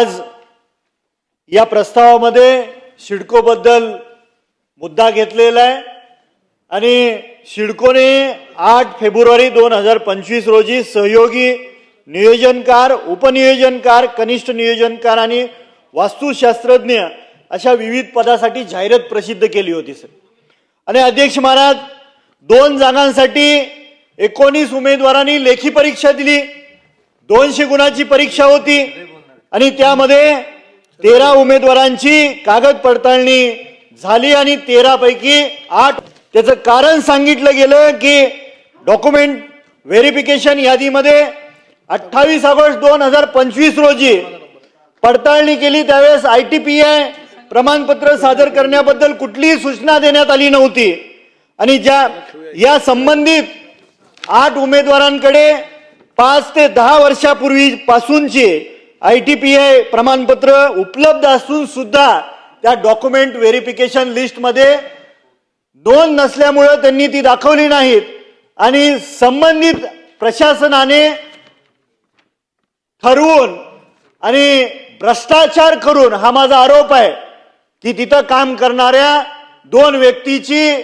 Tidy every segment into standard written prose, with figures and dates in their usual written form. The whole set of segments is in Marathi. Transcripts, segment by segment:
आज या प्रस्तावामध्ये सिडकोबद्दल मुद्दा घेतलेला आहे आणि सिडकोने 8 फेब्रुवारी 2025 रोजी सहयोगी नियोजनकार, उपनियोजनकार, कनिष्ठ नियोजनकार आणि वास्तुशास्त्रज्ञ अशा विविध पदासाठी जाहिरात प्रसिद्ध केली होती सर. आणि अध्यक्ष महाराज 2 जागांसाठी 19 उमेदवारांनी लेखी परीक्षा दिली. 200 गुणाची परीक्षा होती आणि त्यामध्ये 13 उमेदवारांची कागद पडताळणी झाली आणि 13 पैकी 8. त्याचं कारण सांगितलं गेलं की डॉक्युमेंट व्हेरिफिकेशन यादीमध्ये 28 ऑगस्ट 2025 रोजी पडताळणी केली. त्यावेळेस ITPI प्रमाणपत्र सादर करण्याबद्दल कुठलीही सूचना देण्यात आली नव्हती आणि या संबंधित 8 उमेदवारांकडे 5 ते 10 वर्षापूर्वीपासूनची ITPI प्रमाणपत्र उपलब्ध असून सुद्धा त्या डॉक्युमेंट व्हेरिफिकेशन लिस्टमध्ये नोंद नसल्यामुळे त्यांनी ती दाखवली नाहीत आणि संबंधित प्रशासनाने ठरवून आणि भ्रष्टाचार करून, हा माझा आरोप आहे की तिथं काम करणाऱ्या 2 व्यक्तीची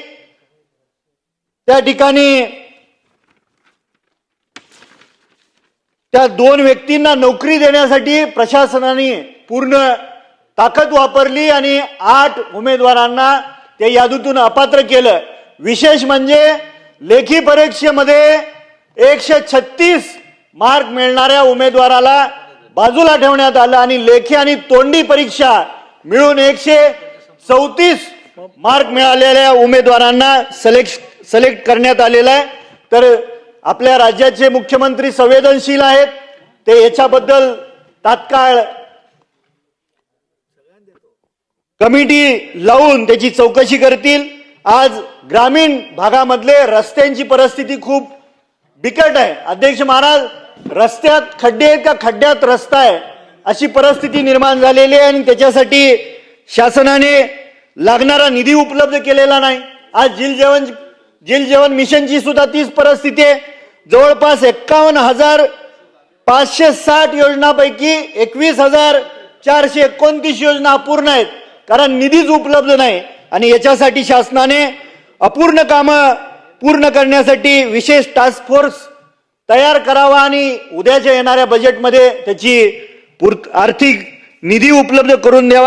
त्या ठिकाणी त्या 2 व्यक्तींना नोकरी देण्यासाठी प्रशासनाने पूर्ण ताकद वापरली आणि 8 उमेदवारांना त्या यादीतून अपात्र केलं. विशेष म्हणजे लेखी परीक्षेमध्ये 136 मार्क मिळणाऱ्या उमेदवाराला बाजूला ठेवण्यात आलं आणि लेखी आणि तोंडी परीक्षा मिळून 134 मार्क मिळालेल्या उमेदवारांना सिलेक्ट करण्यात आलेलं आहे. तर आपल्या राज्याचे मुख्यमंत्री संवेदनशील आहेत, ते याच्याबद्दल तात्काळ कमिटी लावून त्याची चौकशी करतील. आज ग्रामीण भागामधले रस्त्यांची परिस्थिती खूप बिकट आहे. अध्यक्ष महाराज, रस्त्यात खड्डे आहेत का खड्ड्यात रस्ता आहे अशी परिस्थिती निर्माण झालेली आहे आणि त्याच्यासाठी शासनाने लागणारा निधी उपलब्ध केलेला नाही. आज जल जीवन मिशनची सुद्धा तीच परिस्थिती आहे. जवळपास 51,560 योजनांपैकी 21,429 योजना अपूर्ण आहेत, कारण निधीच उपलब्ध नाही. आणि याच्यासाठी शासनाने अपूर्ण कामं पूर्ण करण्यासाठी विशेष टास्क फोर्स तयार करावा आणि उद्याच्या येणाऱ्या बजेटमध्ये त्याची आर्थिक निधी उपलब्ध करून द्यावा.